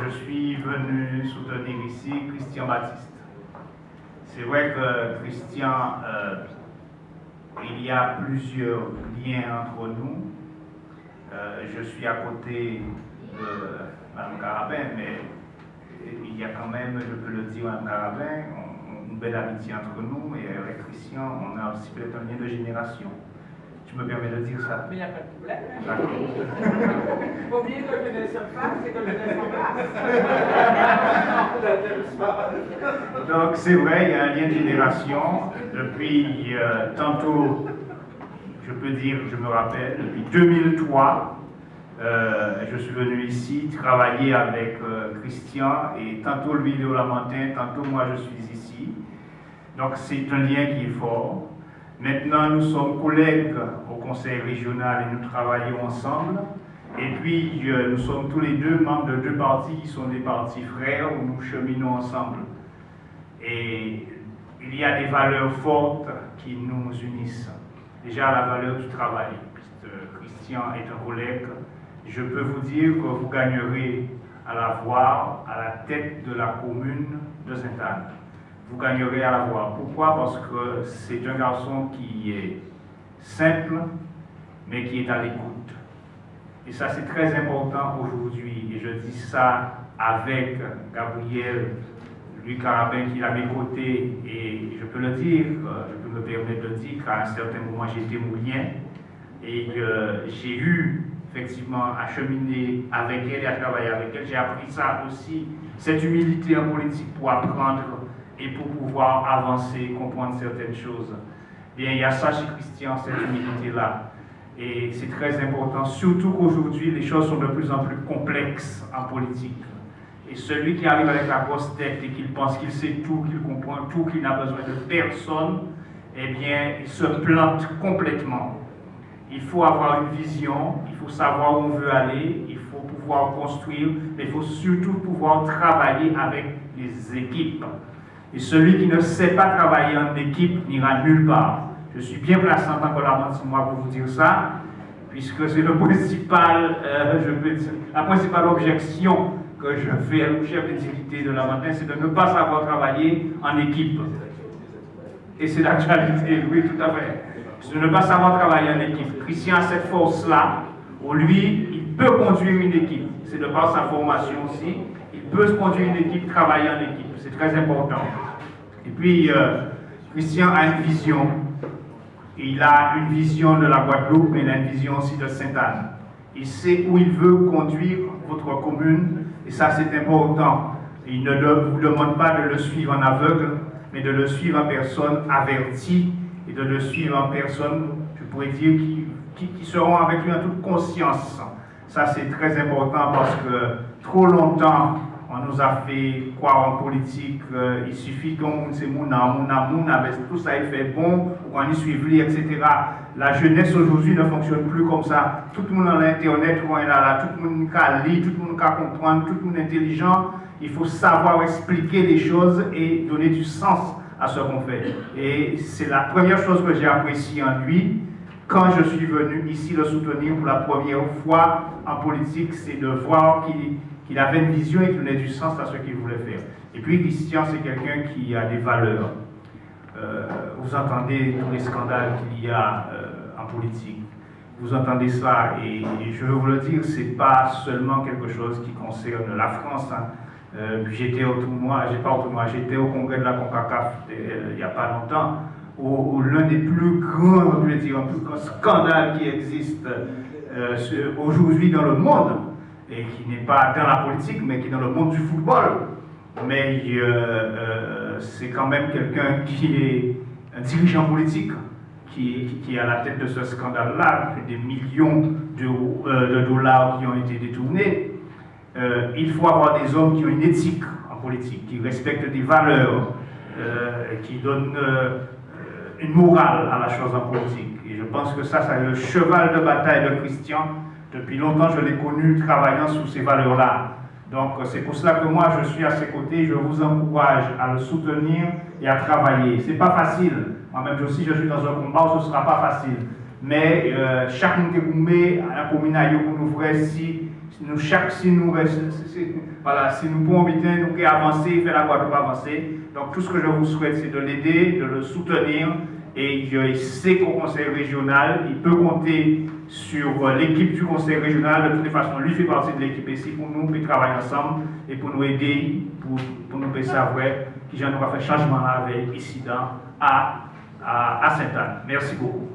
je suis venu soutenir ici Christian Baptiste. C'est vrai que Christian, il y a plusieurs liens entre nous. Je suis à côté de Mme Carabin, mais il y a quand même, je peux le dire, Mme Carabin, une belle amitié entre nous, et avec Christian, on a aussi peut-être un lien de génération. Tu me permets de dire ça? Mais il n'y a pas de problème. D'accord. Il faut oublier que je ne suis pas, c'est que je ne suis pas. Donc c'est vrai, il y a un lien de génération. Depuis tantôt, je peux dire, je me rappelle, depuis 2003, je suis venu ici travailler avec Christian, et tantôt lui il est au Lamentin, tantôt moi je suis ici. Donc c'est un lien qui est fort. Maintenant, nous sommes collègues au conseil régional et nous travaillons ensemble. Et puis, nous sommes tous les deux membres de deux partis qui sont des partis frères où nous cheminons ensemble. Et il y a des valeurs fortes qui nous unissent. Déjà, la valeur du travail. Puisque Christian est un collègue, je peux vous dire que vous gagnerez à la voir à la tête de la commune de Sainte-Anne. Vous gagnerez à la voir. Pourquoi? Parce que c'est un garçon qui est simple, mais qui est à l'écoute. Et ça, c'est très important aujourd'hui. Et je dis ça avec Gabriel, Louis Carabin, qui est à mes côtés. Et je peux le dire, je peux me permettre de le dire, qu'à un certain moment, j'étais moulien. Et j'ai eu, effectivement, à cheminer avec elle et à travailler avec elle. J'ai appris ça aussi, cette humilité en politique pour apprendre et pour pouvoir avancer, comprendre certaines choses. Bien, il y a ça chez Christian, cette humilité-là. Et c'est très important, surtout qu'aujourd'hui, les choses sont de plus en plus complexes en politique. Et celui qui arrive avec la grosse tête et qu'il pense qu'il sait tout, qu'il comprend tout, qu'il n'a besoin de personne, eh bien, il se plante complètement. Il faut avoir une vision, il faut savoir où on veut aller, il faut pouvoir construire, mais il faut surtout pouvoir travailler avec les équipes. Et celui qui ne sait pas travailler en équipe n'ira nulle part. Je suis bien placé en tant que moi pour vous dire ça, puisque c'est le principal, la principale objection que je fais au chef d'activité de Lamentin, c'est de ne pas savoir travailler en équipe. Et c'est l'actualité, oui, tout à fait. C'est de ne pas savoir travailler en équipe. Christian a cette force-là, où lui, il peut conduire une équipe. C'est de par sa formation aussi, il peut conduire une équipe, travailler en équipe. C'est très important. Et puis, Christian a une vision. Il a une vision de la Guadeloupe, mais il a une vision aussi de Sainte-Anne. Il sait où il veut conduire votre commune, et ça c'est important. Il ne vous demande pas de le suivre en aveugle, mais de le suivre en personne avertie, et de le suivre en personne, je pourrais dire, qui seront avec lui en toute conscience. Ça c'est très important parce que trop longtemps, on nous a fait croire en politique, il suffit qu'on se mouna, tout ça il fait bon, on y suive, etc. La jeunesse aujourd'hui ne fonctionne plus comme ça. Tout le monde a l'internet, tout le monde a lire, tout le monde a comprendre, tout le monde est intelligent. Il faut savoir expliquer les choses et donner du sens à ce qu'on fait. Et c'est la première chose que j'ai appréciée en lui quand je suis venu ici le soutenir pour la première fois en politique, c'est de voir qu'il avait une vision et qu'il donnait du sens à ce qu'il voulait faire. Et puis Christian, c'est quelqu'un qui a des valeurs. Vous entendez tous les scandales qu'il y a en politique. Vous entendez ça et je veux vous le dire, c'est pas seulement quelque chose qui concerne la France. Hein. J'étais au congrès de la CONCACAF il n'y a pas longtemps, où l'un des plus grands, on peut dire, un plus grand scandale qui existe aujourd'hui dans le monde, et qui n'est pas dans la politique, mais qui est dans le monde du football. Mais c'est quand même quelqu'un qui est un dirigeant politique, qui est à la tête de ce scandale-là, des millions de dollars qui ont été détournés. Il faut avoir des hommes qui ont une éthique en politique, qui respectent des valeurs, qui donnent une morale à la chose en politique. Et je pense que ça, c'est le cheval de bataille de Christian. Depuis longtemps, je l'ai connu travaillant sous ces valeurs-là. Donc, c'est pour cela que moi, je suis à ses côtés. Je vous encourage à le soutenir et à travailler. C'est pas facile. Moi-même aussi, je suis dans un combat où ce ne sera pas facile. mais chaque monde qui met à la commune pour nous faire si nous voilà, si nous pouvons nous avancer, faire la Guadeloupe avancer. Donc tout ce que je vous souhaite, c'est de l'aider, de le soutenir. Et je sais qu'au conseil régional, il peut compter sur l'équipe du conseil régional. De toutes les façons, lui fait partie de l'équipe ici pour nous, puis travailler ensemble et pour nous aider, pour nous savoir qui j'en aura fait changement là avec ici à Sainte-Anne. Merci beaucoup.